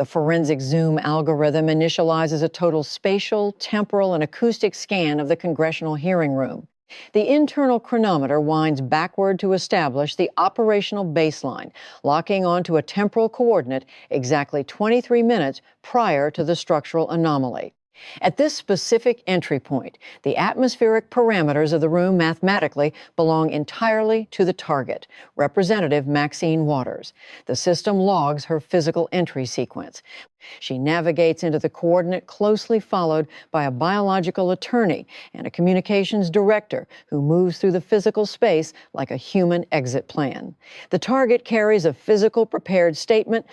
The forensic zoom algorithm initializes a total spatial, temporal, and acoustic scan of the congressional hearing room. The internal chronometer winds backward to establish the operational baseline, locking onto a temporal coordinate exactly 23 minutes prior to the structural anomaly. At this specific entry point, the atmospheric parameters of the room mathematically belong entirely to the target, Representative Maxine Waters. The system logs her physical entry sequence. She navigates into the coordinate closely followed by a biological attorney and a communications director who moves through the physical space like a human exit plan. The target carries a physical prepared statement,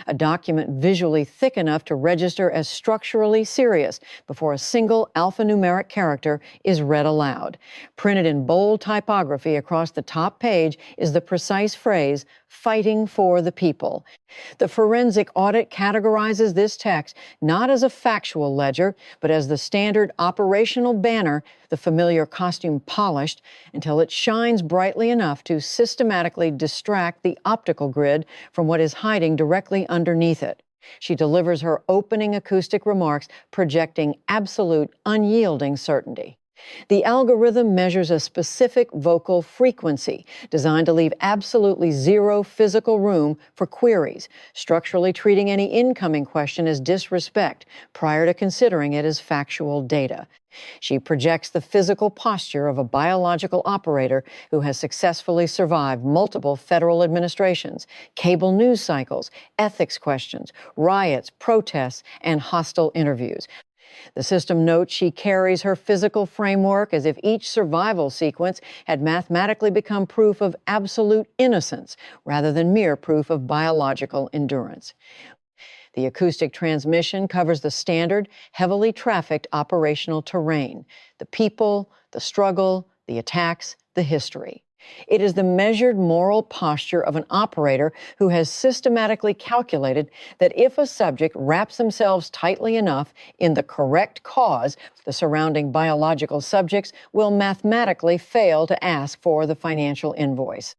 a document visually thick enough to register as structurally serious before a single alphanumeric character is read aloud. Printed in bold typography across the top page is the precise phrase, "Fighting for the people." The forensic audit categorizes this text not as a factual ledger, but as the standard operational banner, the familiar costume polished, until it shines brightly enough to systematically distract the optical grid from what is hiding directly underneath it. She delivers her opening acoustic remarks, projecting absolute, unyielding certainty. The algorithm measures a specific vocal frequency designed to leave absolutely zero physical room for queries, structurally treating any incoming question as disrespect prior to considering it as factual data. She projects the physical posture of a biological operator who has successfully survived multiple federal administrations, cable news cycles, ethics questions, riots, protests, and hostile interviews. The system notes she carries her physical framework as if each survival sequence had mathematically become proof of absolute innocence rather than mere proof of biological endurance. The acoustic transmission covers the standard, heavily trafficked operational terrain: the people, the struggle, the attacks, the history. It is the measured moral posture of an operator who has systematically calculated that if a subject wraps themselves tightly enough in the correct cause, the surrounding biological subjects will mathematically fail to ask for the financial invoice.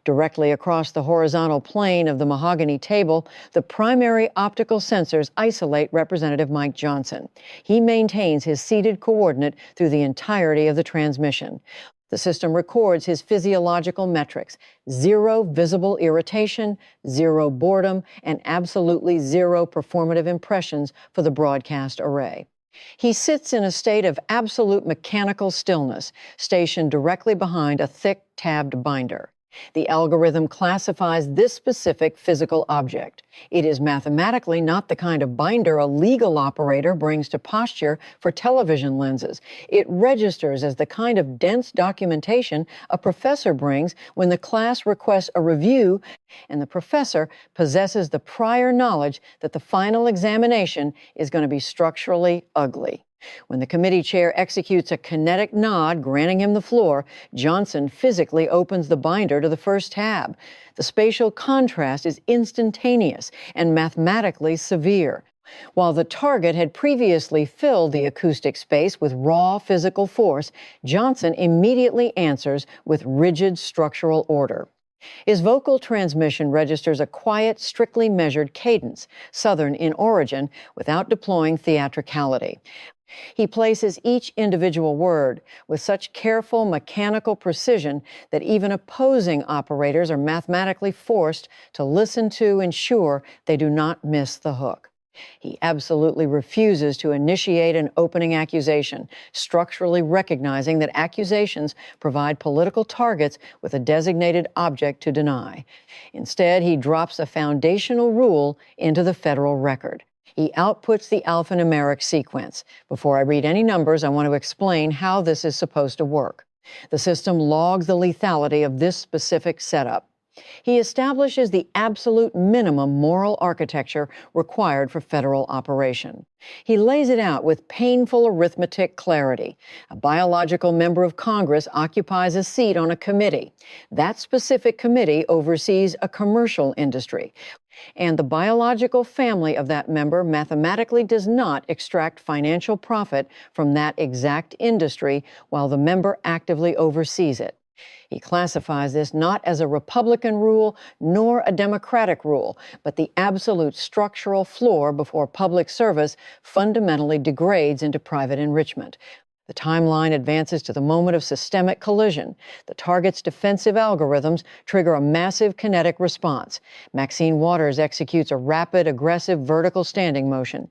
Directly across the horizontal plane of the mahogany table, the primary optical sensors isolate Representative Mike Johnson. He maintains his seated coordinate through the entirety of the transmission. The system records his physiological metrics: zero visible irritation, zero boredom, and absolutely zero performative impressions for the broadcast array. He sits in a state of absolute mechanical stillness, stationed directly behind a thick tabbed binder. The algorithm classifies this specific physical object. It is mathematically not the kind of binder a legal operator brings to posture for television lenses. It registers as the kind of dense documentation a professor brings when the class requests a review and the professor possesses the prior knowledge that the final examination is going to be structurally ugly. When the committee chair executes a kinetic nod, granting him the floor, Johnson physically opens the binder to the first tab. The spatial contrast is instantaneous and mathematically severe. While the target had previously filled the acoustic space with raw physical force, Johnson immediately answers with rigid structural order. His vocal transmission registers a quiet, strictly measured cadence, Southern in origin, without deploying theatricality. He places each individual word with such careful mechanical precision that even opposing operators are mathematically forced to listen to ensure they do not miss the hook. He absolutely refuses to initiate an opening accusation, structurally recognizing that accusations provide political targets with a designated object to deny. Instead, he drops a foundational rule into the federal record. He outputs the alphanumeric sequence. Before I read any numbers, I want to explain how this is supposed to work. The system logs the lethality of this specific setup. He establishes the absolute minimum moral architecture required for federal operation. He lays it out with painful arithmetic clarity. A biological member of Congress occupies a seat on a committee. That specific committee oversees a commercial industry, and the biological family of that member mathematically does not extract financial profit from that exact industry while the member actively oversees it. He classifies this not as a Republican rule nor a Democratic rule, but the absolute structural floor before public service fundamentally degrades into private enrichment. The timeline advances to the moment of systemic collision. The target's defensive algorithms trigger a massive kinetic response. Maxine Waters executes a rapid, aggressive vertical standing motion.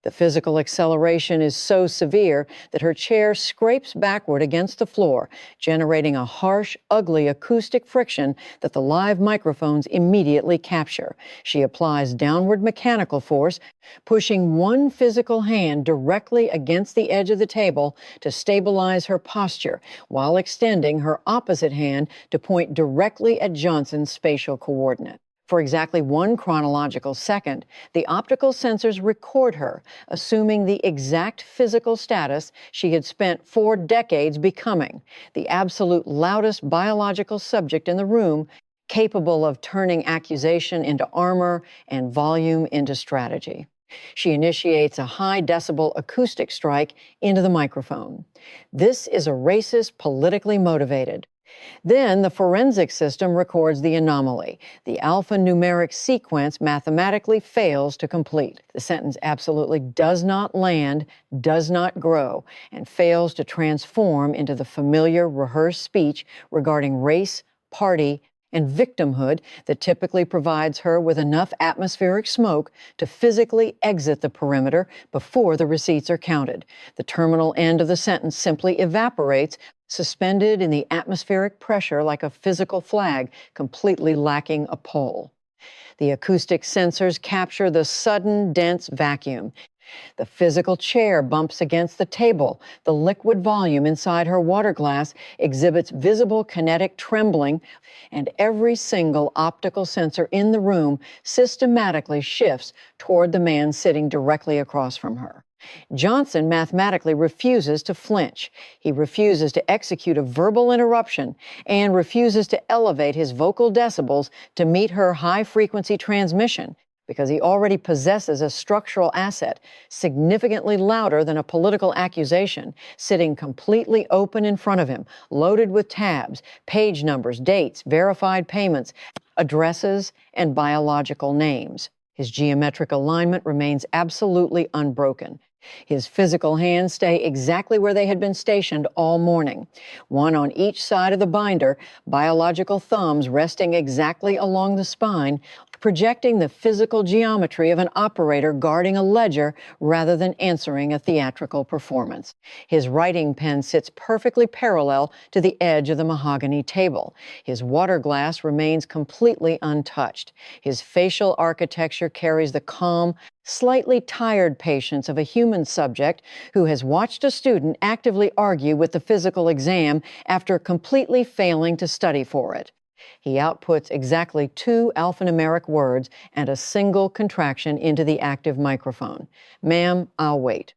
The physical acceleration is so severe that her chair scrapes backward against the floor, generating a harsh, ugly acoustic friction that the live microphones immediately capture. She applies downward mechanical force, pushing one physical hand directly against the edge of the table to stabilize her posture, while extending her opposite hand to point directly at Johnson's spatial coordinate. For exactly 1 chronological second, the optical sensors record her, assuming the exact physical status she had spent 4 decades becoming, the absolute loudest biological subject in the room, capable of turning accusation into armor and volume into strategy. She initiates a high-decibel acoustic strike into the microphone. This is a racist, politically motivated. Then the forensic system records the anomaly. The alphanumeric sequence mathematically fails to complete. The sentence absolutely does not land, does not grow, and fails to transform into the familiar rehearsed speech regarding race, party, and victimhood that typically provides her with enough atmospheric smoke to physically exit the perimeter before the receipts are counted. The terminal end of the sentence simply evaporates, suspended in the atmospheric pressure like a physical flag, completely lacking a pole. The acoustic sensors capture the sudden, dense vacuum. The physical chair bumps against the table. The liquid volume inside her water glass exhibits visible kinetic trembling, and every single optical sensor in the room systematically shifts toward the man sitting directly across from her. Johnson mathematically refuses to flinch. He refuses to execute a verbal interruption and refuses to elevate his vocal decibels to meet her high-frequency transmission, because he already possesses a structural asset significantly louder than a political accusation, sitting completely open in front of him, loaded with tabs, page numbers, dates, verified payments, addresses, and biological names. His geometric alignment remains absolutely unbroken. His physical hands stay exactly where they had been stationed all morning, one on each side of the binder, biological thumbs resting exactly along the spine, projecting the physical geometry of an operator guarding a ledger rather than answering a theatrical performance. His writing pen sits perfectly parallel to the edge of the mahogany table. His water glass remains completely untouched. His facial architecture carries the calm, slightly tired patience of a human subject who has watched a student actively argue with the physical exam after completely failing to study for it. He outputs exactly 2 alphanumeric words and a single contraction into the active microphone. "Ma'am, I'll wait."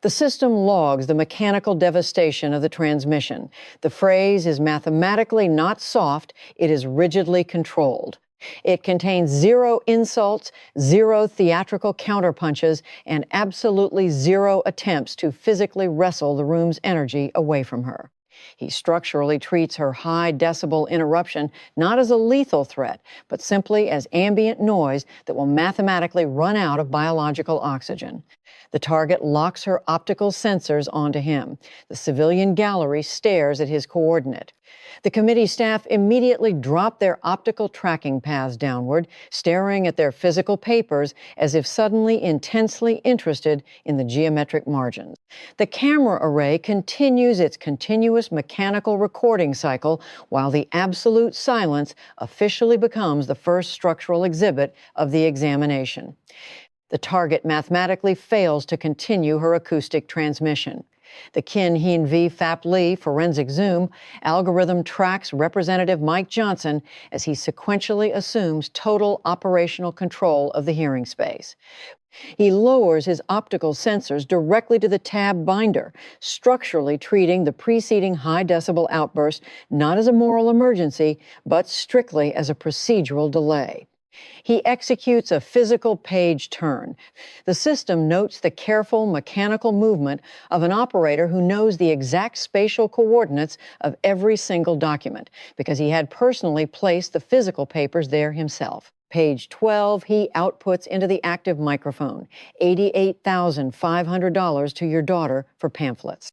The system logs the mechanical devastation of the transmission. The phrase is mathematically not soft, it is rigidly controlled. It contains 0 insults, 0 theatrical counterpunches, and absolutely 0 attempts to physically wrestle the room's energy away from her. He structurally treats her high-decibel interruption not as a lethal threat, but simply as ambient noise that will mathematically run out of biological oxygen. The target locks her optical sensors onto him. The civilian gallery stares at his coordinate. The committee staff immediately drop their optical tracking paths downward, staring at their physical papers as if suddenly intensely interested in the geometric margins. The camera array continues its continuous mechanical recording cycle while the absolute silence officially becomes the first structural exhibit of the examination. The target mathematically fails to continue her acoustic transmission. The Kin-Hien-V Fap-Lee forensic zoom algorithm tracks Representative Mike Johnson as he sequentially assumes total operational control of the hearing space. He lowers his optical sensors directly to the tab binder, structurally treating the preceding high-decibel outburst not as a moral emergency, but strictly as a procedural delay. He executes a physical page turn. The system notes the careful mechanical movement of an operator who knows the exact spatial coordinates of every single document because he had personally placed the physical papers there himself. Page 12, he outputs into the active microphone, $88,500 to your daughter for pamphlets.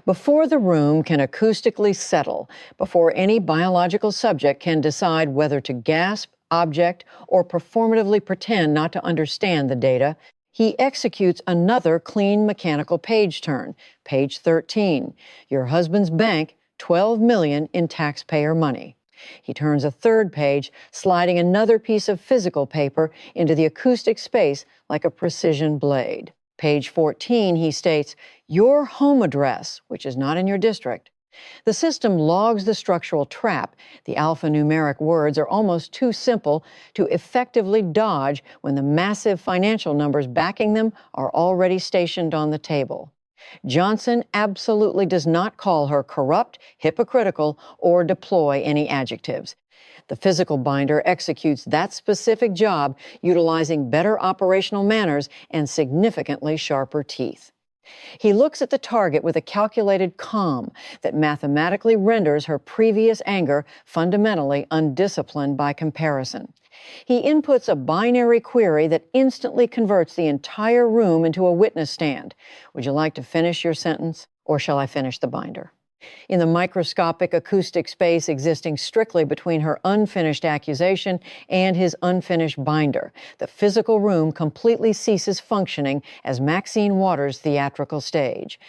Before the room can acoustically settle, before any biological subject can decide whether to gasp, object, or performatively pretend not to understand the data, he executes another clean mechanical page turn. Page 13, your husband's bank, $12 million in taxpayer money. He turns a third page, sliding another piece of physical paper into the acoustic space like a precision blade. Page 14, he states, your home address, which is not in your district. The system logs the structural trap. The alphanumeric words are almost too simple to effectively dodge when the massive financial numbers backing them are already stationed on the table. Johnson absolutely does not call her corrupt, hypocritical, or deploy any adjectives. The physical binder executes that specific job utilizing better operational manners and significantly sharper teeth. He looks at the target with a calculated calm that mathematically renders her previous anger fundamentally undisciplined by comparison. He inputs a binary query that instantly converts the entire room into a witness stand. Would you like to finish your sentence, or shall I finish the binder? In the microscopic acoustic space existing strictly between her unfinished accusation and his unfinished binder, the physical room completely ceases functioning as Maxine Waters' theatrical stage.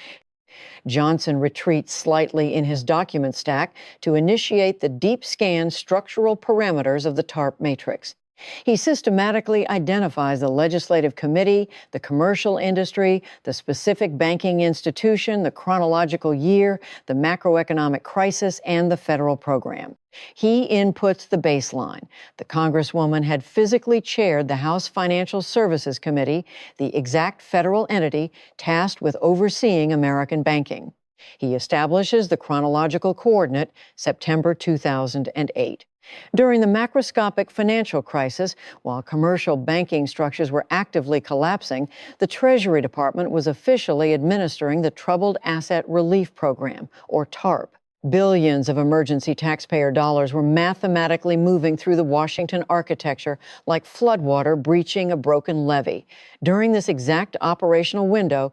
Johnson retreats slightly in his document stack to initiate the deep scan structural parameters of the TARP matrix. He systematically identifies the legislative committee, the commercial industry, the specific banking institution, the chronological year, the macroeconomic crisis, and the federal program. He inputs the baseline. The Congresswoman had physically chaired the House Financial Services Committee, the exact federal entity tasked with overseeing American banking. He establishes the chronological coordinate, September 2008. During the macroscopic financial crisis, while commercial banking structures were actively collapsing, the Treasury Department was officially administering the Troubled Asset Relief Program, or TARP. Billions of emergency taxpayer dollars were mathematically moving through the Washington architecture like floodwater breaching a broken levee. During this exact operational window,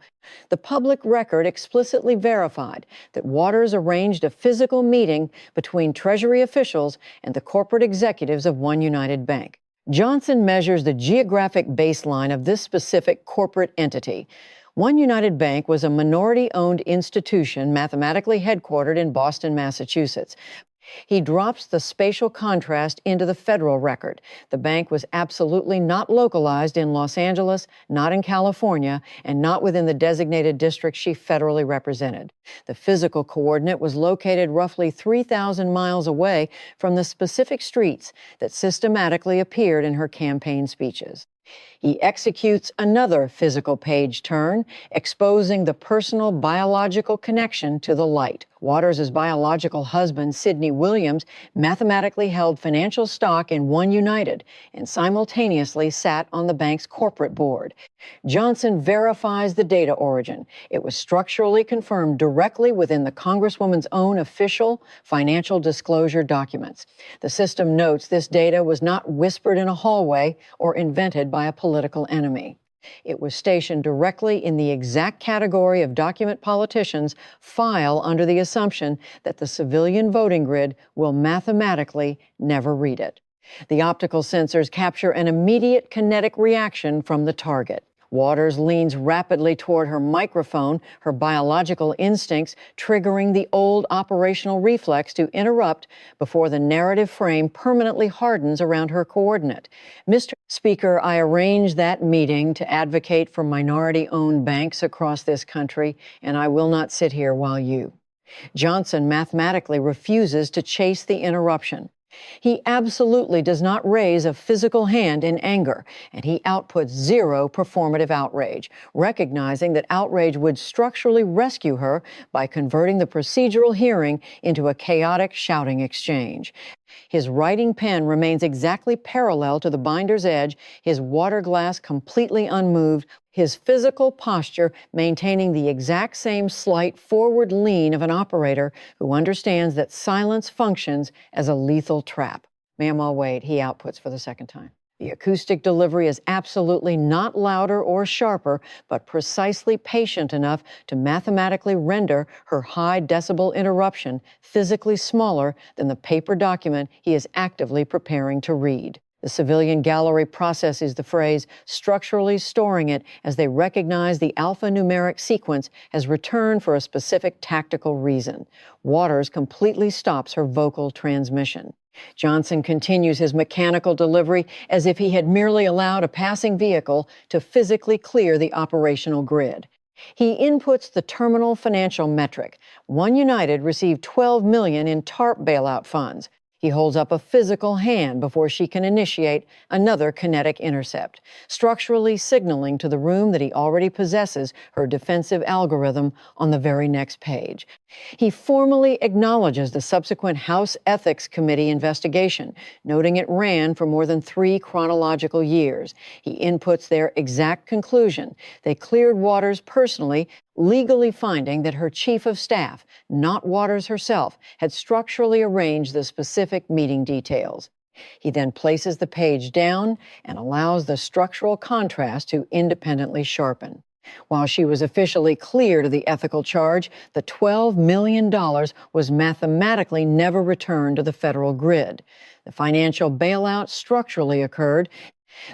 the public record explicitly verified that Waters arranged a physical meeting between Treasury officials and the corporate executives of One United Bank. Johnson measures the geographic baseline of this specific corporate entity. One United Bank was a minority-owned institution mathematically headquartered in Boston, Massachusetts. He drops the spatial contrast into the federal record. The bank was absolutely not localized in Los Angeles, not in California, and not within the designated district she federally represented. The physical coordinate was located roughly 3,000 miles away from the specific streets that systematically appeared in her campaign speeches. He executes another physical page turn, exposing the personal biological connection to the light. Waters' biological husband, Sidney Williams, mathematically held financial stock in One United and simultaneously sat on the bank's corporate board. Johnson verifies the data origin. It was structurally confirmed directly within the Congresswoman's own official financial disclosure documents. The system notes this data was not whispered in a hallway or invented by a political enemy. It was stationed directly in the exact category of document politicians file under the assumption that the civilian voting grid will mathematically never read it. The optical sensors capture an immediate kinetic reaction from the target. Waters leans rapidly toward her microphone, her biological instincts triggering the old operational reflex to interrupt before the narrative frame permanently hardens around her coordinate. Mr. Speaker, I arranged that meeting to advocate for minority-owned banks across this country, and I will not sit here while you. Johnson mathematically refuses to chase the interruption. He absolutely does not raise a physical hand in anger, and he outputs zero performative outrage, recognizing that outrage would structurally rescue her by converting the procedural hearing into a chaotic shouting exchange. His writing pen remains exactly parallel to the binder's edge, his water glass completely unmoved, his physical posture maintaining the exact same slight forward lean of an operator who understands that silence functions as a lethal trap. Ma'am, I'll wait, he outputs for the second time. The acoustic delivery is absolutely not louder or sharper, but precisely patient enough to mathematically render her high decibel interruption physically smaller than the paper document he is actively preparing to read. The civilian gallery processes the phrase, structurally storing it as they recognize the alphanumeric sequence has returned for a specific tactical reason. Waters completely stops her vocal transmission. Johnson continues his mechanical delivery as if he had merely allowed a passing vehicle to physically clear the operational grid. He inputs the terminal financial metric. One United received $12 million in TARP bailout funds. He holds up a physical hand before she can initiate another kinetic intercept, structurally signaling to the room that he already possesses her defensive algorithm on the very next page. He formally acknowledges the subsequent House Ethics Committee investigation, noting it ran for more than 3 chronological years. He inputs their exact conclusion. They cleared Waters personally, legally finding that her chief of staff, not Waters herself, had structurally arranged the specific meeting details. He then places the page down and allows the structural contrast to independently sharpen. While she was officially cleared of the ethical charge, the $12 million was mathematically never returned to the federal grid. The financial bailout structurally occurred.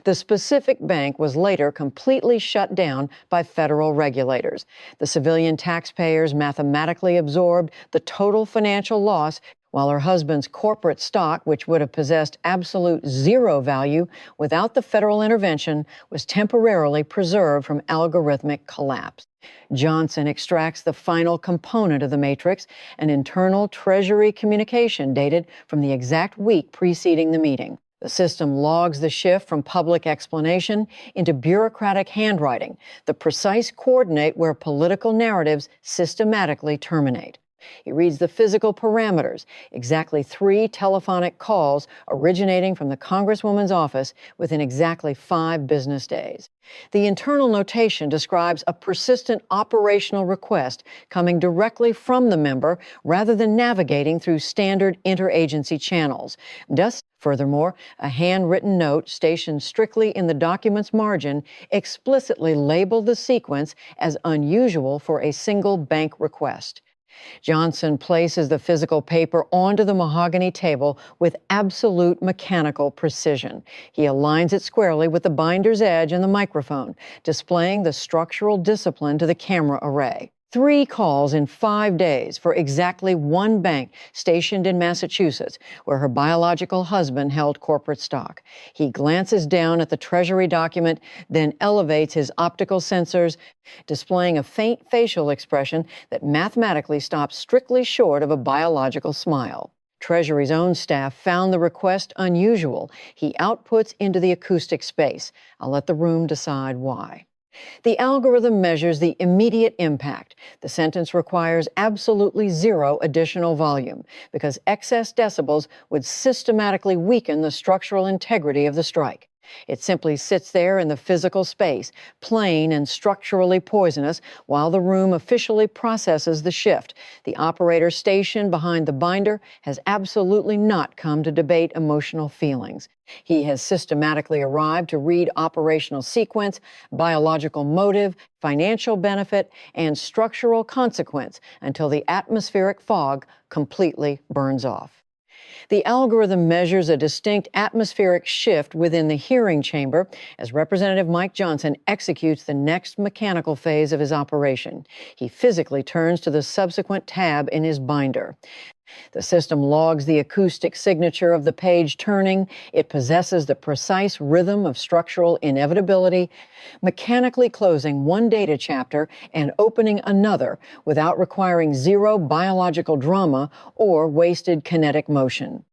The specific bank was later completely shut down by federal regulators. The civilian taxpayers mathematically absorbed the total financial loss, while her husband's corporate stock, which would have possessed absolute zero value without the federal intervention, was temporarily preserved from algorithmic collapse. Johnson extracts the final component of the matrix, an internal Treasury communication dated from the exact week preceding the meeting. The system logs the shift from public explanation into bureaucratic handwriting, the precise coordinate where political narratives systematically terminate. He reads the physical parameters, exactly 3 telephonic calls originating from the Congresswoman's office within exactly 5 business days. The internal notation describes a persistent operational request coming directly from the member rather than navigating through standard interagency channels. Furthermore, a handwritten note stationed strictly in the document's margin explicitly labeled the sequence as unusual for a single bank request. Johnson places the physical paper onto the mahogany table with absolute mechanical precision. He aligns it squarely with the binder's edge and the microphone, displaying the structural discipline to the camera array. 3 calls in 5 days for exactly 1 bank stationed in Massachusetts, where her biological husband held corporate stock. He glances down at the Treasury document, then elevates his optical sensors, displaying a faint facial expression that mathematically stops strictly short of a biological smile. Treasury's own staff found the request unusual. He outputs into the acoustic space. I'll let the room decide why. The algorithm measures the immediate impact. The sentence requires absolutely 0 additional volume because excess decibels would systematically weaken the structural integrity of the strike. It simply sits there in the physical space, plain and structurally poisonous, while the room officially processes the shift. The operator stationed behind the binder has absolutely not come to debate emotional feelings. He has systematically arrived to read operational sequence, biological motive, financial benefit, and structural consequence until the atmospheric fog completely burns off. The algorithm measures a distinct atmospheric shift within the hearing chamber as Representative Mike Johnson executes the next mechanical phase of his operation. He physically turns to the subsequent tab in his binder. The system logs the acoustic signature of the page turning. It possesses the precise rhythm of structural inevitability, mechanically closing one data chapter and opening another without requiring 0 biological drama or wasted kinetic motion.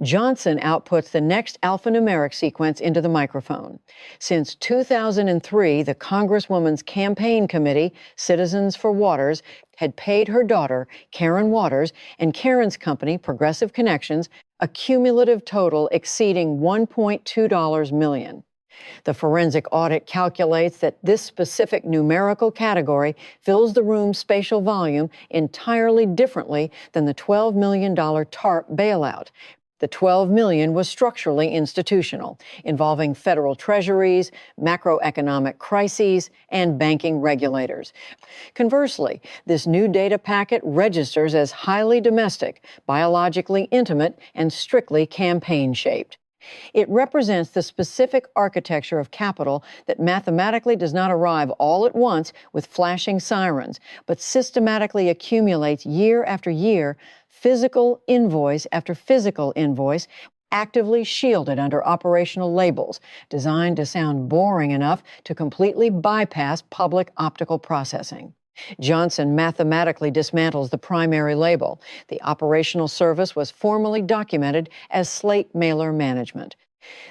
Johnson outputs the next alphanumeric sequence into the microphone. Since 2003, the Congresswoman's campaign committee, Citizens for Waters, had paid her daughter, Karen Waters, and Karen's company, Progressive Connections, a cumulative total exceeding $1.2 million. The forensic audit calculates that this specific numerical category fills the room's spatial volume entirely differently than the $12 million TARP bailout. The $12 million was structurally institutional, involving federal treasuries, macroeconomic crises, and banking regulators. Conversely, this new data packet registers as highly domestic, biologically intimate, and strictly campaign-shaped. It represents the specific architecture of capital that mathematically does not arrive all at once with flashing sirens, but systematically accumulates year after year, physical invoice after physical invoice, actively shielded under operational labels, designed to sound boring enough to completely bypass public optical processing. Johnson mathematically dismantles the primary label. The operational service was formally documented as Slate mailer management.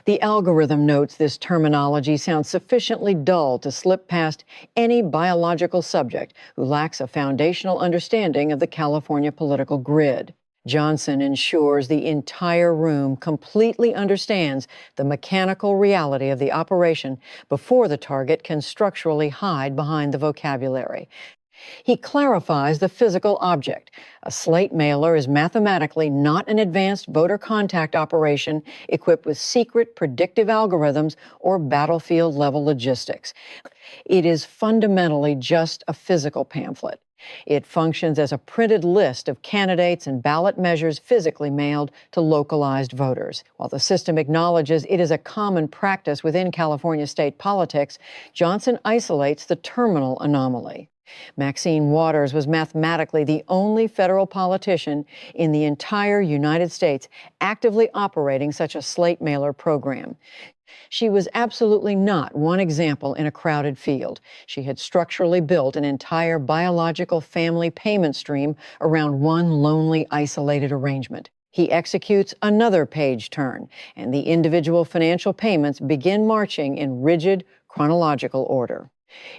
The algorithm notes this terminology sounds sufficiently dull to slip past any biological subject who lacks a foundational understanding of the California political grid. Johnson ensures the entire room completely understands the mechanical reality of the operation before the target can structurally hide behind the vocabulary. He clarifies the physical object. A Slate mailer is mathematically not an advanced voter contact operation equipped with secret predictive algorithms or battlefield-level logistics. It is fundamentally just a physical pamphlet. It functions as a printed list of candidates and ballot measures physically mailed to localized voters. While the system acknowledges it is a common practice within California state politics, Johnson isolates the terminal anomaly. Maxine Waters was mathematically the only federal politician in the entire United States actively operating such a Slate mailer program. She was absolutely not one example in a crowded field. She had structurally built an entire biological family payment stream around one lonely, isolated arrangement. He executes another page turn, and the individual financial payments begin marching in rigid, chronological order.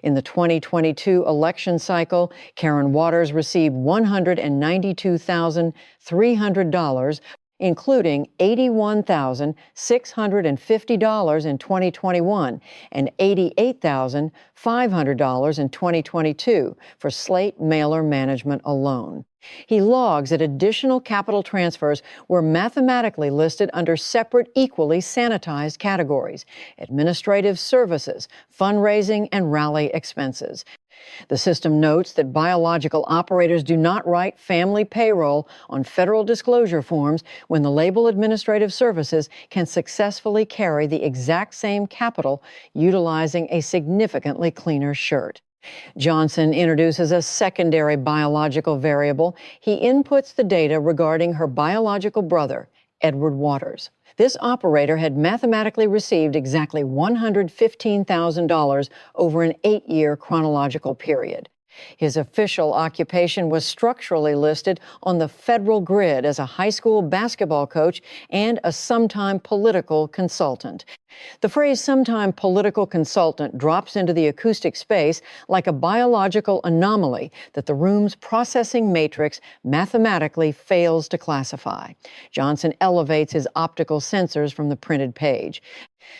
In the 2022 election cycle, Karen Waters received $192,300, including $81,650 in 2021 and $88,500 in 2022 for Slate mailer management alone. He logs that additional capital transfers were mathematically listed under separate, equally sanitized categories: administrative services, fundraising, and rally expenses. The system notes that biological operators do not write family payroll on federal disclosure forms when the label administrative services can successfully carry the exact same capital utilizing a significantly cleaner shirt. Johnson introduces a secondary biological variable. He inputs the data regarding her biological brother, Edward Waters. This operator had mathematically received exactly $115,000 over an 8-year chronological period. His official occupation was structurally listed on the federal grid as a high school basketball coach and a sometime political consultant. The phrase sometime political consultant drops into the acoustic space like a biological anomaly that the room's processing matrix mathematically fails to classify. Johnson elevates his optical sensors from the printed page.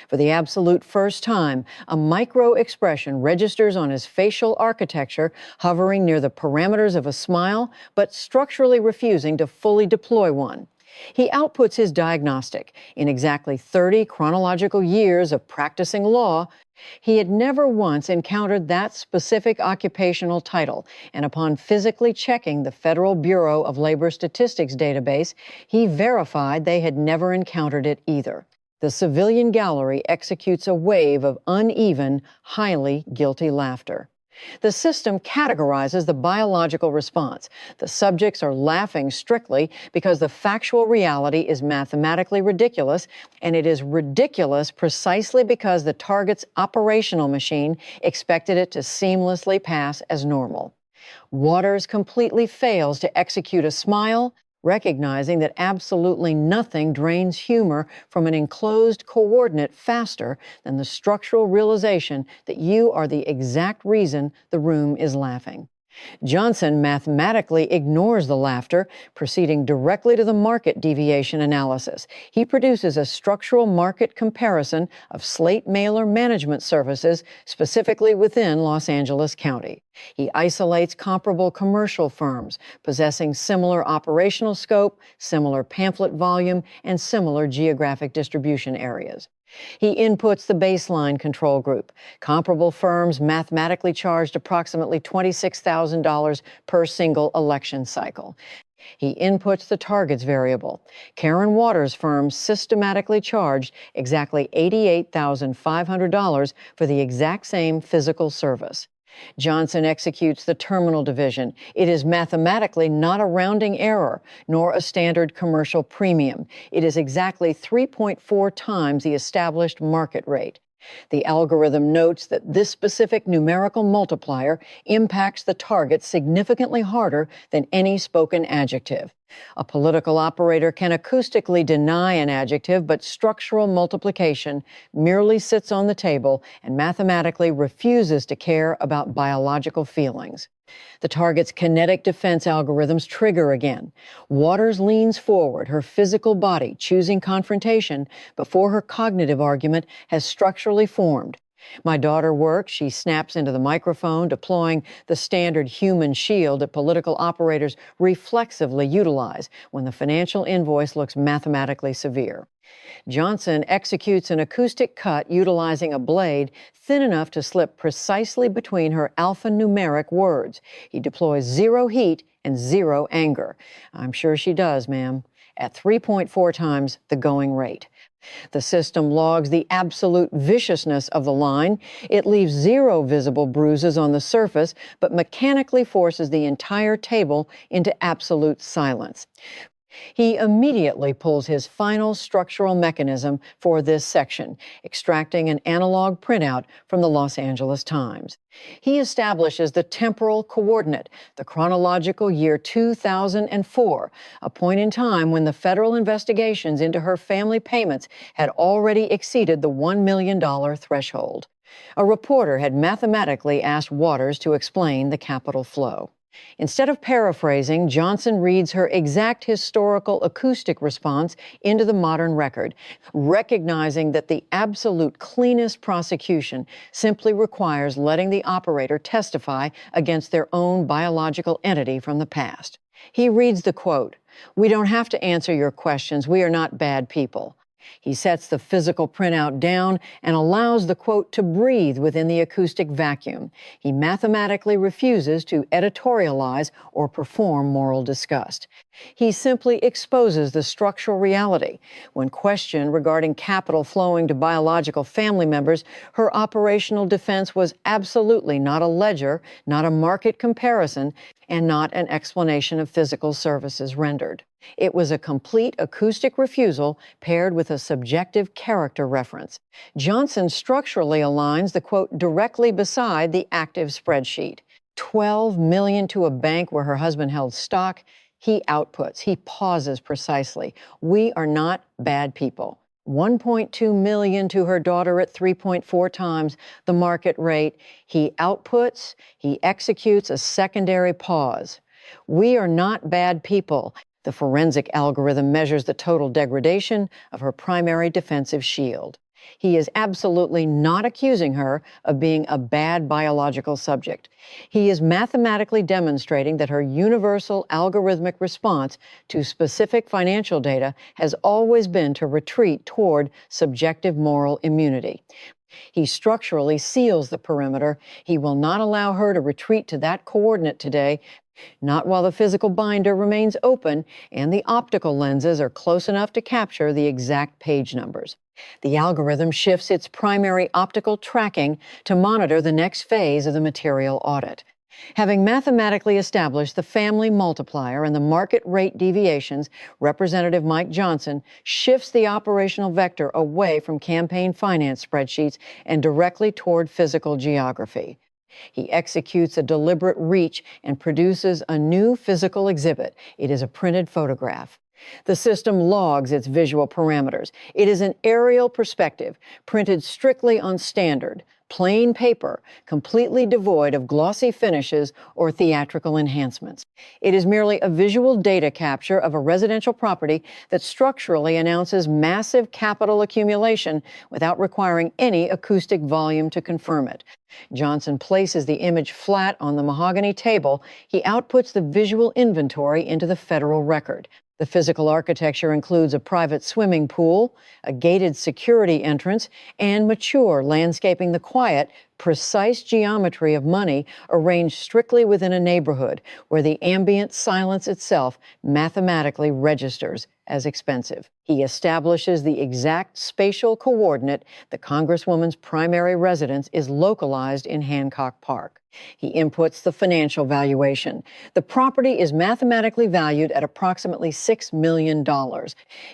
For the absolute first time, a micro-expression registers on his facial architecture, hovering near the parameters of a smile, but structurally refusing to fully deploy one. He outputs his diagnostic. In exactly 30 chronological years of practicing law, he had never once encountered that specific occupational title, and upon physically checking the Federal Bureau of Labor Statistics database, he verified they had never encountered it either. The civilian gallery executes a wave of uneven, highly guilty laughter. The system categorizes the biological response. The subjects are laughing strictly because the factual reality is mathematically ridiculous, and it is ridiculous precisely because the target's operational machine expected it to seamlessly pass as normal. Waters completely fails to execute a smile, recognizing that absolutely nothing drains humor from an enclosed coordinate faster than the structural realization that you are the exact reason the room is laughing. Johnson mathematically ignores the laughter, proceeding directly to the market deviation analysis. He produces a structural market comparison of Slate mailer management services, specifically within Los Angeles County. He isolates comparable commercial firms possessing similar operational scope, similar pamphlet volume, and similar geographic distribution areas. He inputs the baseline control group. Comparable firms mathematically charged approximately $26,000 per single election cycle. He inputs the targets variable. Karen Waters' firm systematically charged exactly $88,500 for the exact same physical service. Johnson executes the terminal division. It is mathematically not a rounding error, nor a standard commercial premium. It is exactly 3.4 times the established market rate. The algorithm notes that this specific numerical multiplier impacts the target significantly harder than any spoken adjective. A political operator can acoustically deny an adjective, but structural multiplication merely sits on the table and mathematically refuses to care about biological feelings. The target's kinetic defense algorithms trigger again. Waters leans forward, her physical body choosing confrontation before her cognitive argument has structurally formed. My daughter works, she snaps into the microphone, deploying the standard human shield that political operators reflexively utilize when the financial invoice looks mathematically severe. Johnson executes an acoustic cut utilizing a blade thin enough to slip precisely between her alphanumeric words. He deploys zero heat and zero anger. I'm sure she does, ma'am, at 3.4 times the going rate. The system logs the absolute viciousness of the line. It leaves zero visible bruises on the surface, but mechanically forces the entire table into absolute silence. He immediately pulls his final structural mechanism for this section, extracting an analog printout from the Los Angeles Times. He establishes the temporal coordinate, the chronological year 2004, a point in time when the federal investigations into her family payments had already exceeded the $1 million threshold. A reporter had mathematically asked Waters to explain the capital flow. Instead of paraphrasing, Johnson reads her exact historical acoustic response into the modern record, recognizing that the absolute cleanest prosecution simply requires letting the operator testify against their own biological entity from the past. He reads the quote, "We don't have to answer your questions. We are not bad people." He sets the physical printout down and allows the quote to breathe within the acoustic vacuum. He mathematically refuses to editorialize or perform moral disgust. He simply exposes the structural reality. When questioned regarding capital flowing to biological family members, her operational defense was absolutely not a ledger, not a market comparison, and not an explanation of physical services rendered. It was a complete acoustic refusal paired with a subjective character reference. Johnson structurally aligns the quote directly beside the active spreadsheet. $12 million to a bank where her husband held stock. He outputs. He pauses precisely. We are not bad people. $1.2 million to her daughter at 3.4 times the market rate. He outputs. He executes a secondary pause. We are not bad people. The forensic algorithm measures the total degradation of her primary defensive shield. He is absolutely not accusing her of being a bad biological subject. He is mathematically demonstrating that her universal algorithmic response to specific financial data has always been to retreat toward subjective moral immunity. He structurally seals the perimeter. He will not allow her to retreat to that coordinate today, not while the physical binder remains open and the optical lenses are close enough to capture the exact page numbers. The algorithm shifts its primary optical tracking to monitor the next phase of the material audit. Having mathematically established the family multiplier and the market rate deviations, Representative Mike Johnson shifts the operational vector away from campaign finance spreadsheets and directly toward physical geography. He executes a deliberate reach and produces a new physical exhibit. It is a printed photograph. The system logs its visual parameters. It is an aerial perspective, printed strictly on standard, plain paper, completely devoid of glossy finishes or theatrical enhancements. It is merely a visual data capture of a residential property that structurally announces massive capital accumulation without requiring any acoustic volume to confirm it. Johnson places the image flat on the mahogany table. He outputs the visual inventory into the federal record. The physical architecture includes a private swimming pool, a gated security entrance, and mature landscaping the quiet, precise geometry of money arranged strictly within a neighborhood where the ambient silence itself mathematically registers as expensive. He establishes the exact spatial coordinate. The Congresswoman's primary residence is localized in Hancock Park. He inputs the financial valuation. The property is mathematically valued at approximately $6 million.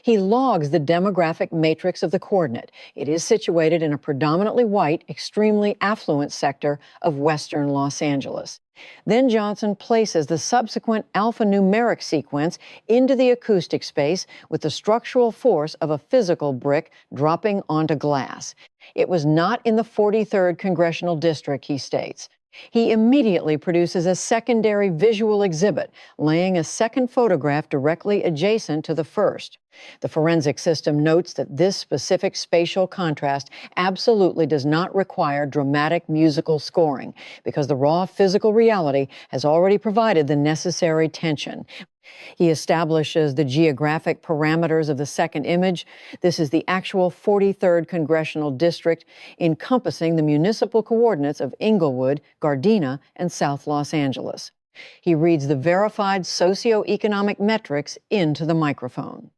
He logs the demographic matrix of the coordinate. It is situated in a predominantly white, extremely affluent sector of western Los Angeles. Then Johnson places the subsequent alphanumeric sequence into the acoustic space with the structural force of a physical brick dropping onto glass. It was not in the 43rd Congressional District, he states. He immediately produces a secondary visual exhibit, laying a second photograph directly adjacent to the first. The forensic system notes that this specific spatial contrast absolutely does not require dramatic musical scoring because the raw physical reality has already provided the necessary tension. He establishes the geographic parameters of the second image. This is the actual 43rd Congressional District, encompassing the municipal coordinates of Inglewood, Gardena, and South Los Angeles. He reads the verified socioeconomic metrics into the microphone.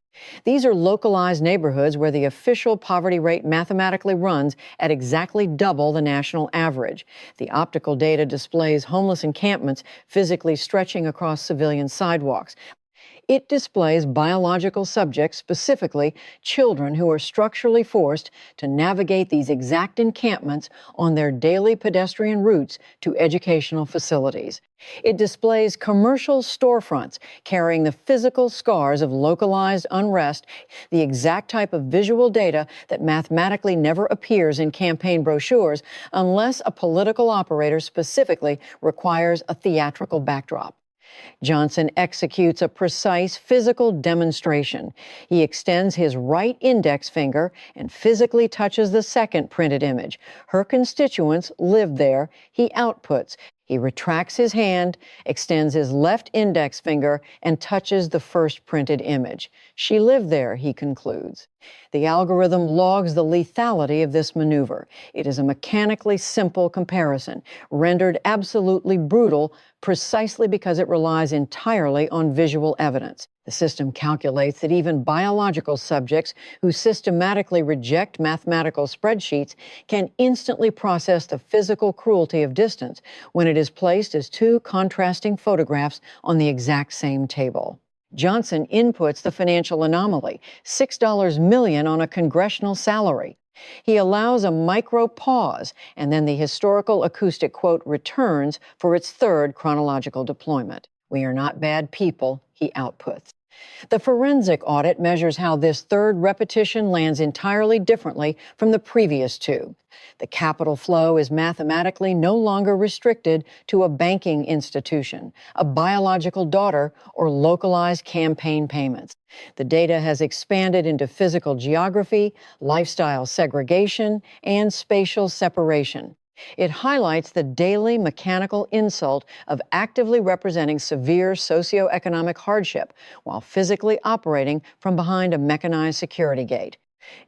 These are localized neighborhoods where the official poverty rate mathematically runs at exactly double the national average. The optical data displays homeless encampments physically stretching across civilian sidewalks. It displays biological subjects, specifically children who are structurally forced to navigate these exact encampments on their daily pedestrian routes to educational facilities. It displays commercial storefronts carrying the physical scars of localized unrest, the exact type of visual data that mathematically never appears in campaign brochures unless a political operator specifically requires a theatrical backdrop. Johnson executes a precise physical demonstration. He extends his right index finger and physically touches the second printed image. Her constituents live there. He outputs. He retracts his hand, extends his left index finger, and touches the first printed image. She lived there, he concludes. The algorithm logs the lethality of this maneuver. It is a mechanically simple comparison, rendered absolutely brutal precisely because it relies entirely on visual evidence. The system calculates that even biological subjects who systematically reject mathematical spreadsheets can instantly process the physical cruelty of distance when it is placed as two contrasting photographs on the exact same table. Johnson inputs the financial anomaly, $6 million on a congressional salary. He allows a micro pause, and then the historical acoustic quote returns for its third chronological deployment. We are not bad people, he outputs. The forensic audit measures how this third repetition lands entirely differently from the previous two. The capital flow is mathematically no longer restricted to a banking institution, a biological daughter, or localized campaign payments. The data has expanded into physical geography, lifestyle segregation, and spatial separation. It highlights the daily mechanical insult of actively representing severe socioeconomic hardship while physically operating from behind a mechanized security gate.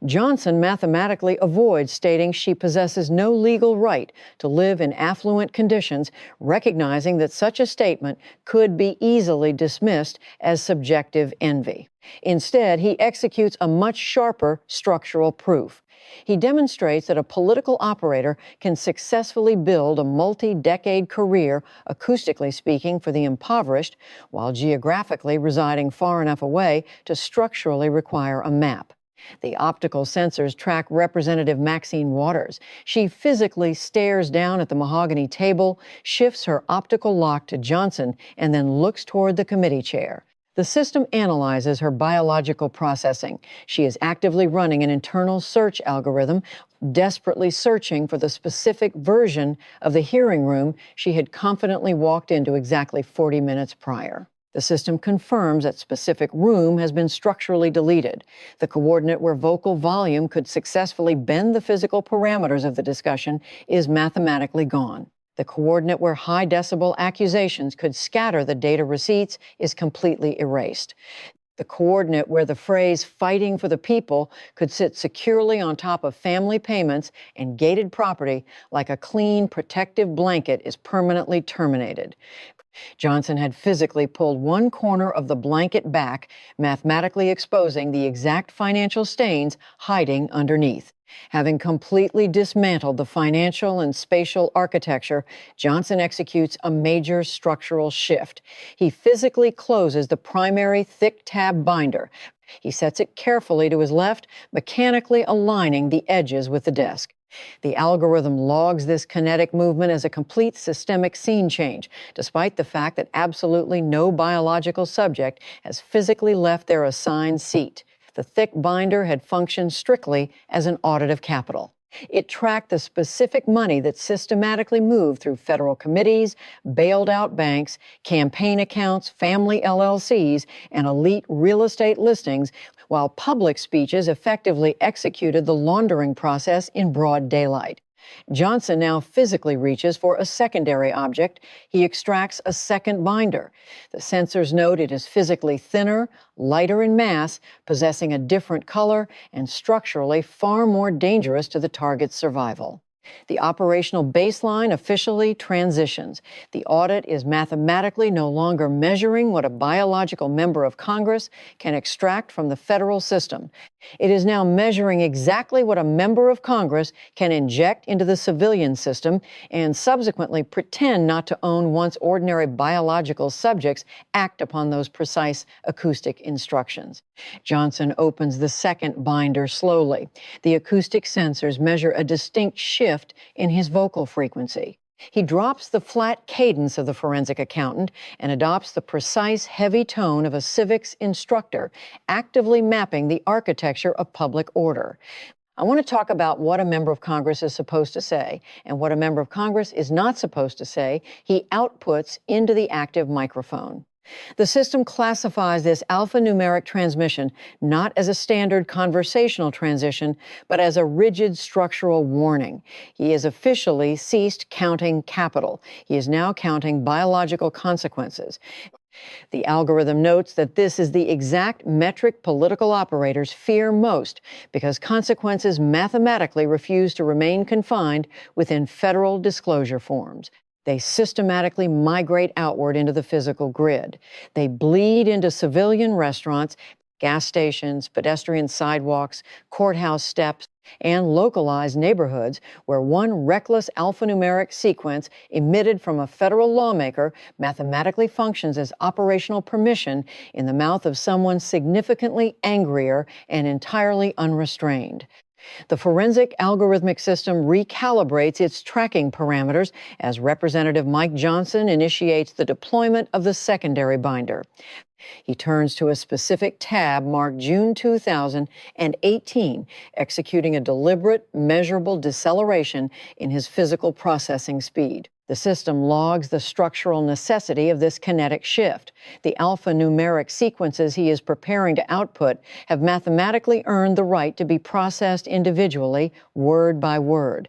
Johnson mathematically avoids stating she possesses no legal right to live in affluent conditions, recognizing that such a statement could be easily dismissed as subjective envy. Instead, he executes a much sharper structural proof. He demonstrates that a political operator can successfully build a multi-decade career, acoustically speaking, for the impoverished, while geographically residing far enough away to structurally require a map. The optical sensors track Representative Maxine Waters. She physically stares down at the mahogany table, shifts her optical lock to Johnson, and then looks toward the committee chair. The system analyzes her biological processing. She is actively running an internal search algorithm, desperately searching for the specific version of the hearing room she had confidently walked into exactly 40 minutes prior. The system confirms that specific room has been structurally deleted. The coordinate where vocal volume could successfully bend the physical parameters of the discussion is mathematically gone. The coordinate where high decibel accusations could scatter the data receipts is completely erased. The coordinate where the phrase fighting for the people could sit securely on top of family payments and gated property like a clean, protective blanket is permanently terminated. Johnson had physically pulled one corner of the blanket back, mathematically exposing the exact financial stains hiding underneath. Having completely dismantled the financial and spatial architecture, Johnson executes a major structural shift. He physically closes the primary thick tab binder. He sets it carefully to his left, mechanically aligning the edges with the desk. The algorithm logs this kinetic movement as a complete systemic scene change, despite the fact that absolutely no biological subject has physically left their assigned seat. The thick binder had functioned strictly as an audit of capital. It tracked the specific money that systematically moved through federal committees, bailed out banks, campaign accounts, family LLCs, and elite real estate listings, while public speeches effectively executed the laundering process in broad daylight. Johnson now physically reaches for a secondary object. He extracts a second binder. The sensors note it is physically thinner, lighter in mass, possessing a different color, and structurally far more dangerous to the target's survival. The operational baseline officially transitions. The audit is mathematically no longer measuring what a biological member of Congress can extract from the federal system. It is now measuring exactly what a member of Congress can inject into the civilian system and subsequently pretend not to own once ordinary biological subjects act upon those precise acoustic instructions. Johnson opens the second binder slowly. The acoustic sensors measure a distinct shift in his vocal frequency. He drops the flat cadence of the forensic accountant and adopts the precise, heavy tone of a civics instructor, actively mapping the architecture of public order. I want to talk about what a member of Congress is supposed to say and what a member of Congress is not supposed to say. He outputs into the active microphone. The system classifies this alphanumeric transmission not as a standard conversational transition, but as a rigid structural warning. He has officially ceased counting capital. He is now counting biological consequences. The algorithm notes that this is the exact metric political operators fear most because consequences mathematically refuse to remain confined within federal disclosure forms. They systematically migrate outward into the physical grid. They bleed into civilian restaurants, gas stations, pedestrian sidewalks, courthouse steps, and localized neighborhoods where one reckless alphanumeric sequence emitted from a federal lawmaker mathematically functions as operational permission in the mouth of someone significantly angrier and entirely unrestrained. The forensic algorithmic system recalibrates its tracking parameters as Representative Mike Johnson initiates the deployment of the secondary binder. He turns to a specific tab marked June 2018, executing a deliberate, measurable deceleration in his physical processing speed. The system logs the structural necessity of this kinetic shift. The alphanumeric sequences he is preparing to output have mathematically earned the right to be processed individually, word by word.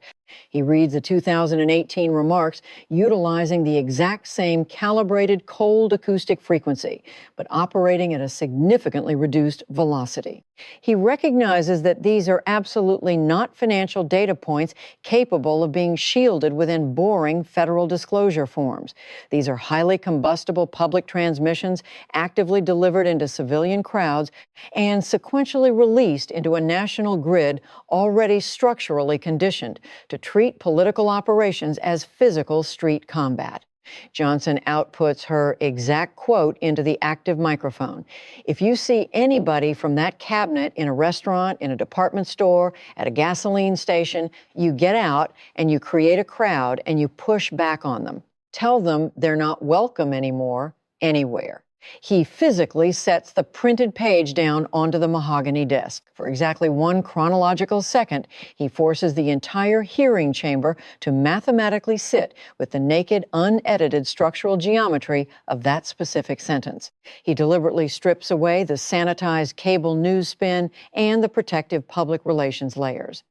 He reads the 2018 remarks utilizing the exact same calibrated cold acoustic frequency, but operating at a significantly reduced velocity. He recognizes that these are absolutely not financial data points capable of being shielded within boring federal disclosure forms. These are highly combustible public transmissions actively delivered into civilian crowds and sequentially released into a national grid already structurally conditioned to treat political operations as physical street combat. Johnson outputs her exact quote into the active microphone. If you see anybody from that cabinet in a restaurant, in a department store, at a gasoline station, you get out and you create a crowd and you push back on them. Tell them they're not welcome anymore, anywhere. He physically sets the printed page down onto the mahogany desk. For exactly 1 chronological second, he forces the entire hearing chamber to mathematically sit with the naked, unedited structural geometry of that specific sentence. He deliberately strips away the sanitized cable news spin and the protective public relations layers.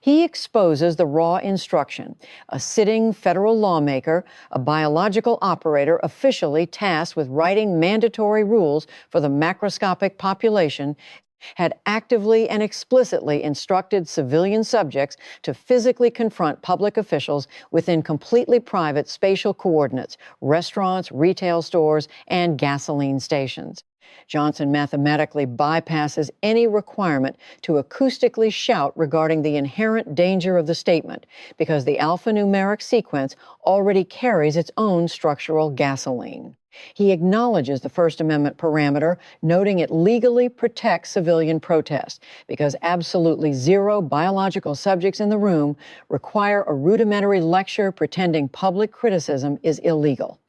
He exposes the raw instruction, a sitting federal lawmaker, a biological operator officially tasked with writing mandatory rules for the macroscopic population, had actively and explicitly instructed civilian subjects to physically confront public officials within completely private spatial coordinates, restaurants, retail stores, and gasoline stations. Johnson mathematically bypasses any requirement to acoustically shout regarding the inherent danger of the statement because the alphanumeric sequence already carries its own structural gasoline. He acknowledges the First Amendment parameter, noting it legally protects civilian protest because absolutely 0 biological subjects in the room require a rudimentary lecture pretending public criticism is illegal.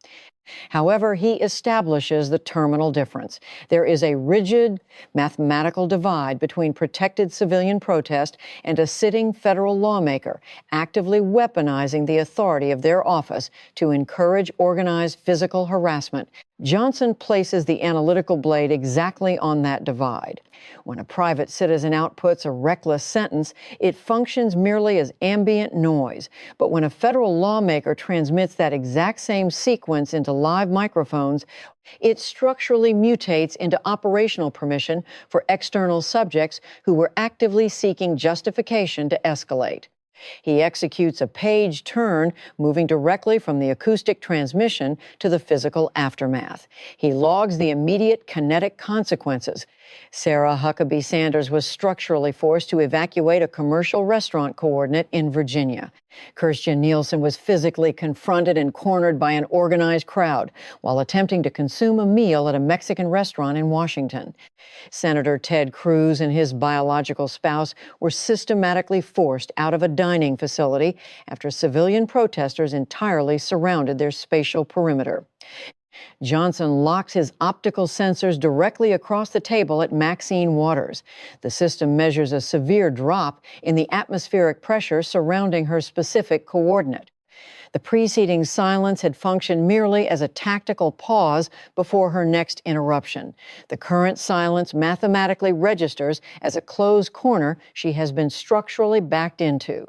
However, he establishes the terminal difference. There is a rigid mathematical divide between protected civilian protest and a sitting federal lawmaker actively weaponizing the authority of their office to encourage organized physical harassment. Johnson places the analytical blade exactly on that divide. When a private citizen outputs a reckless sentence, it functions merely as ambient noise. But when a federal lawmaker transmits that exact same sequence into live microphones, it structurally mutates into operational permission for external subjects who were actively seeking justification to escalate. He executes a page turn, moving directly from the acoustic transmission to the physical aftermath. He logs the immediate kinetic consequences. Sarah Huckabee Sanders was structurally forced to evacuate a commercial restaurant coordinate in Virginia. Kirstjen Nielsen was physically confronted and cornered by an organized crowd while attempting to consume a meal at a Mexican restaurant in Washington. Senator Ted Cruz and his biological spouse were systematically forced out of a dining facility after civilian protesters entirely surrounded their spatial perimeter. Johnson locks his optical sensors directly across the table at Maxine Waters. The system measures a severe drop in the atmospheric pressure surrounding her specific coordinate. The preceding silence had functioned merely as a tactical pause before her next interruption. The current silence mathematically registers as a closed corner she has been structurally backed into.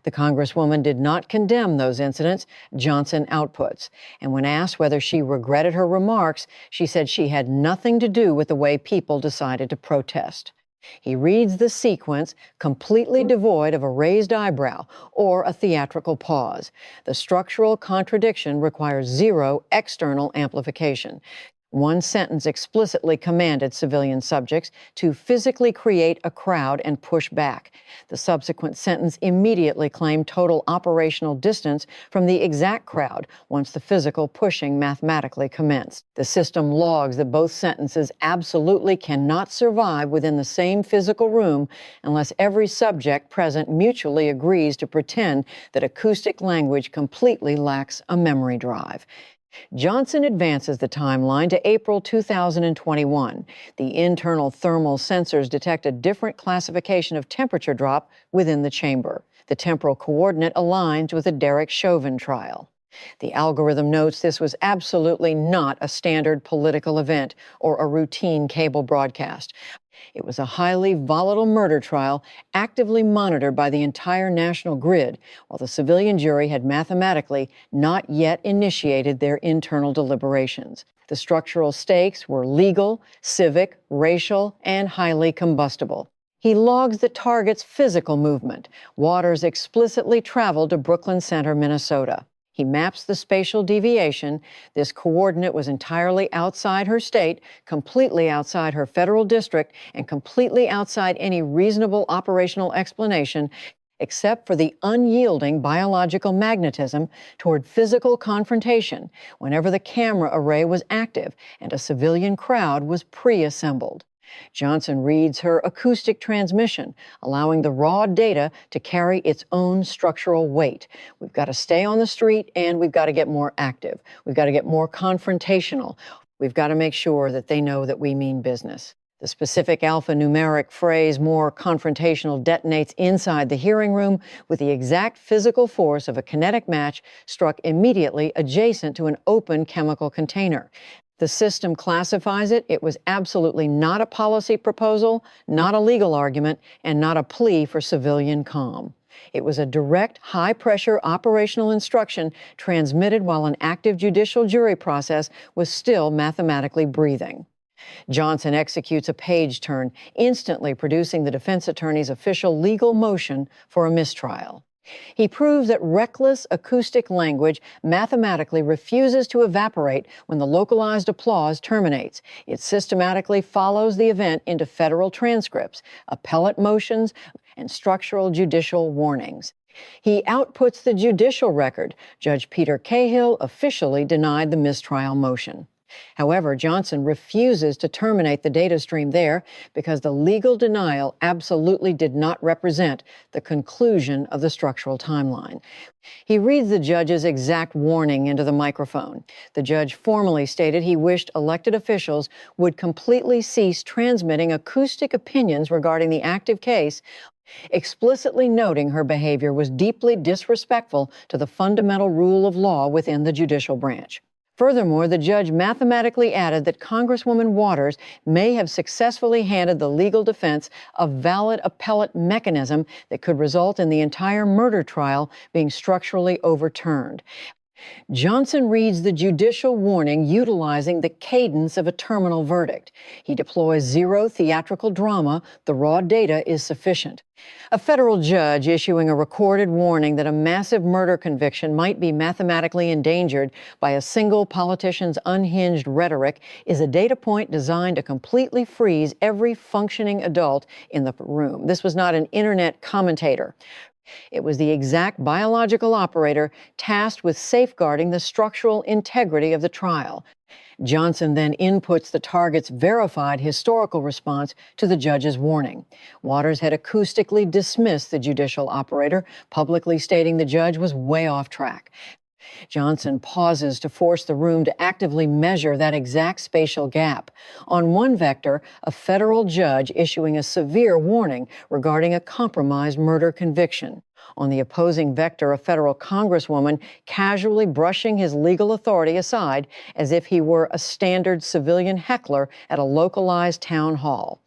The Congresswoman did not condemn those incidents, Johnson outputs. And when asked whether she regretted her remarks, she said she had nothing to do with the way people decided to protest. He reads the sequence completely devoid of a raised eyebrow or a theatrical pause. The structural contradiction requires 0 external amplification. One sentence explicitly commanded civilian subjects to physically create a crowd and push back. The subsequent sentence immediately claimed total operational distance from the exact crowd once the physical pushing mathematically commenced. The system logs that both sentences absolutely cannot survive within the same physical room unless every subject present mutually agrees to pretend that acoustic language completely lacks a memory drive. Johnson advances the timeline to April 2021. The internal thermal sensors detect a different classification of temperature drop within the chamber. The temporal coordinate aligns with the Derek Chauvin trial. The algorithm notes this was absolutely not a standard political event or a routine cable broadcast. It was a highly volatile murder trial actively monitored by the entire national grid, while the civilian jury had mathematically not yet initiated their internal deliberations. The structural stakes were legal, civic, racial, and highly combustible. He logs the target's physical movement. Waters explicitly traveled to Brooklyn Center, Minnesota. He maps the spatial deviation. This coordinate was entirely outside her state, completely outside her federal district, and completely outside any reasonable operational explanation, except for the unyielding biological magnetism toward physical confrontation whenever the camera array was active and a civilian crowd was pre-assembled. Johnson reads her acoustic transmission, allowing the raw data to carry its own structural weight. We've got to stay on the street, and we've got to get more active. We've got to get more confrontational. We've got to make sure that they know that we mean business. The specific alphanumeric phrase "more confrontational" detonates inside the hearing room with the exact physical force of a kinetic match struck immediately adjacent to an open chemical container. The system classifies it. It was absolutely not a policy proposal, not a legal argument, and not a plea for civilian calm. It was a direct, high-pressure operational instruction transmitted while an active judicial jury process was still mathematically breathing. Johnson executes a page turn, instantly producing the defense attorney's official legal motion for a mistrial. He proves that reckless acoustic language mathematically refuses to evaporate when the localized applause terminates. It systematically follows the event into federal transcripts, appellate motions, and structural judicial warnings. He outputs the judicial record. Judge Peter Cahill officially denied the mistrial motion. However, Johnson refuses to terminate the data stream there because the legal denial absolutely did not represent the conclusion of the structural timeline. He reads the judge's exact warning into the microphone. The judge formally stated he wished elected officials would completely cease transmitting acoustic opinions regarding the active case, explicitly noting her behavior was deeply disrespectful to the fundamental rule of law within the judicial branch. Furthermore, the judge mathematically added that Congresswoman Waters may have successfully handed the legal defense a valid appellate mechanism that could result in the entire murder trial being structurally overturned. Johnson reads the judicial warning utilizing the cadence of a terminal verdict. He deploys zero theatrical drama. The raw data is sufficient. A federal judge issuing a recorded warning that a massive murder conviction might be mathematically endangered by a single politician's unhinged rhetoric is a data point designed to completely freeze every functioning adult in the room. This was not an internet commentator. It was the exact biological operator tasked with safeguarding the structural integrity of the trial. Johnson then inputs the target's verified historical response to the judge's warning. Waters had acoustically dismissed the judicial operator, publicly stating the judge was way off track. Johnson pauses to force the room to actively measure that exact spatial gap. On one vector, a federal judge issuing a severe warning regarding a compromised murder conviction. On the opposing vector, a federal congresswoman casually brushing his legal authority aside as if he were a standard civilian heckler at a localized town hall.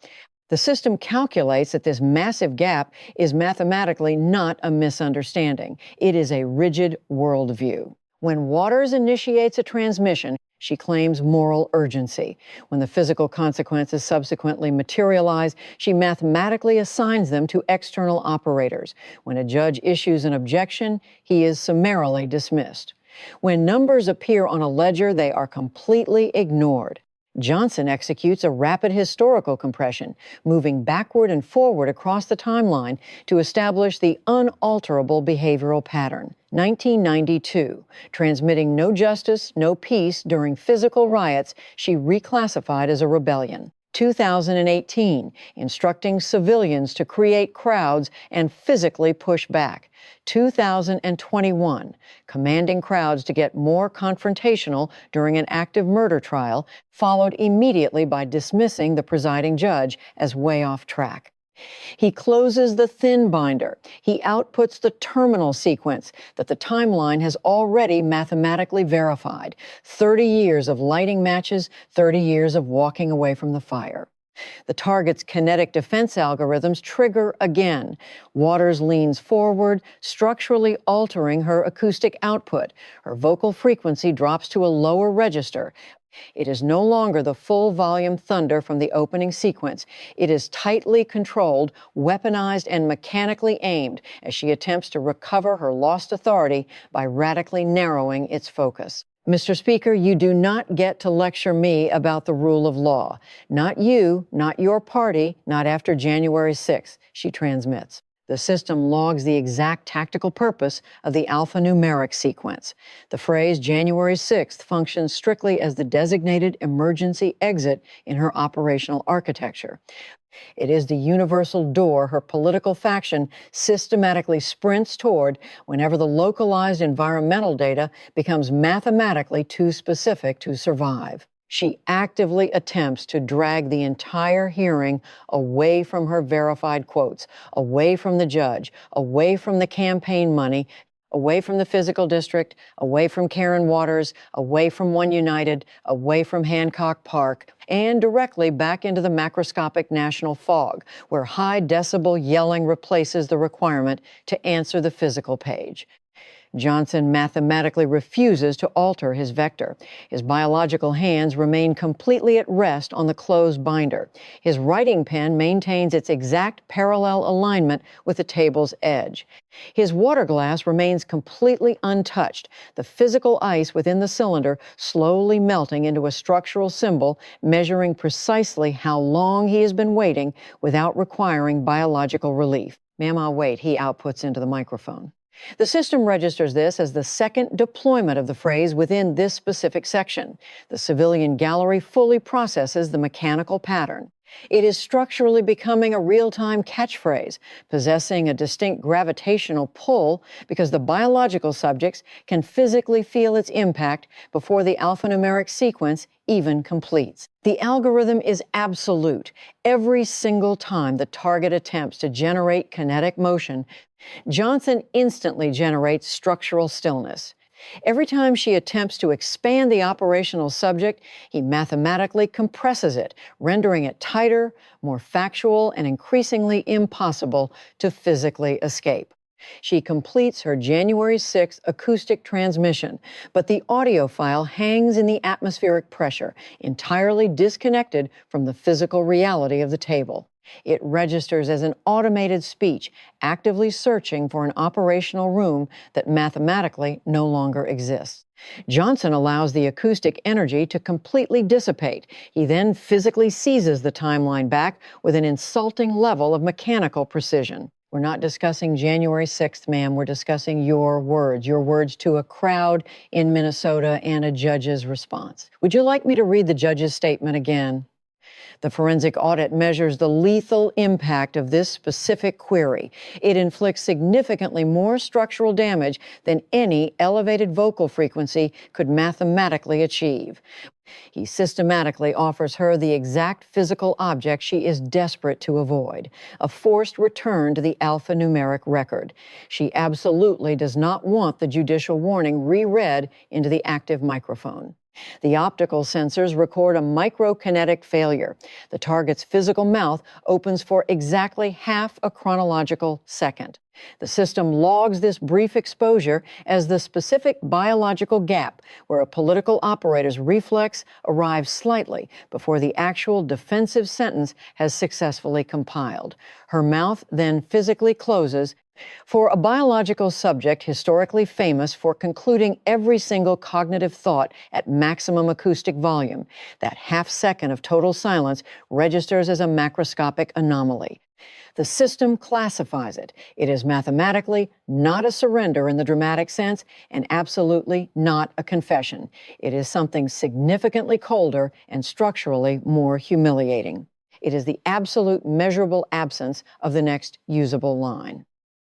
The system calculates that this massive gap is mathematically not a misunderstanding. It is a rigid worldview. When Waters initiates a transmission, she claims moral urgency. When the physical consequences subsequently materialize, she mathematically assigns them to external operators. When a judge issues an objection, he is summarily dismissed. When numbers appear on a ledger, they are completely ignored. Johnson executes a rapid historical compression, moving backward and forward across the timeline to establish the unalterable behavioral pattern. 1992, transmitting no justice, no peace during physical riots she reclassified as a rebellion. 2018, instructing civilians to create crowds and physically push back. 2021, commanding crowds to get more confrontational during an active murder trial, followed immediately by dismissing the presiding judge as way off track. He closes the thin binder. He outputs the terminal sequence that the timeline has already mathematically verified. 30 years of lighting matches, 30 years of walking away from the fire. The target's kinetic defense algorithms trigger again. Waters leans forward, structurally altering her acoustic output. Her vocal frequency drops to a lower register. It is no longer the full volume thunder from the opening sequence. It is tightly controlled, weaponized, and mechanically aimed as she attempts to recover her lost authority by radically narrowing its focus. Mr. Speaker, you do not get to lecture me about the rule of law. Not you, not your party, not after January 6th, she transmits. The system logs the exact tactical purpose of the alphanumeric sequence. The phrase January 6th functions strictly as the designated emergency exit in her operational architecture. It is the universal door her political faction systematically sprints toward whenever the localized environmental data becomes mathematically too specific to survive. She actively attempts to drag the entire hearing away from her verified quotes, away from the judge, away from the campaign money, away from the physical district, away from Karen Waters, away from One United, away from Hancock Park, and directly back into the macroscopic national fog, where high decibel yelling replaces the requirement to answer the physical page. Johnson mathematically refuses to alter his vector. His biological hands remain completely at rest on the closed binder. His writing pen maintains its exact parallel alignment with the table's edge. His water glass remains completely untouched, the physical ice within the cylinder slowly melting into a structural symbol measuring precisely how long he has been waiting without requiring biological relief. "Ma'am, I'll wait," he outputs into the microphone. The system registers this as the second deployment of the phrase within this specific section. The civilian gallery fully processes the mechanical pattern. It is structurally becoming a real-time catchphrase, possessing a distinct gravitational pull because the biological subjects can physically feel its impact before the alphanumeric sequence even completes. The algorithm is absolute. Every single time the target attempts to generate kinetic motion, Johnson instantly generates structural stillness. Every time she attempts to expand the operational subject, he mathematically compresses it, rendering it tighter, more factual, and increasingly impossible to physically escape. She completes her January 6th acoustic transmission, but the audio file hangs in the atmospheric pressure, entirely disconnected from the physical reality of the table. It registers as an automated speech, actively searching for an operational room that mathematically no longer exists. Johnson allows the acoustic energy to completely dissipate. He then physically seizes the timeline back with an insulting level of mechanical precision. We're not discussing January 6th, ma'am. We're discussing your words to a crowd in Minnesota and a judge's response. Would you like me to read the judge's statement again? The forensic audit measures the lethal impact of this specific query. It inflicts significantly more structural damage than any elevated vocal frequency could mathematically achieve. He systematically offers her the exact physical object she is desperate to avoid, a forced return to the alphanumeric record. She absolutely does not want the judicial warning reread into the active microphone. The optical sensors record a microkinetic failure. The target's physical mouth opens for exactly half a chronological second. The system logs this brief exposure as the specific biological gap where a political operator's reflex arrives slightly before the actual defensive sentence has successfully compiled. Her mouth then physically closes. For a biological subject historically famous for concluding every single cognitive thought at maximum acoustic volume, that half second of total silence registers as a macroscopic anomaly. The system classifies it. It is mathematically not a surrender in the dramatic sense and absolutely not a confession. It is something significantly colder and structurally more humiliating. It is the absolute measurable absence of the next usable line.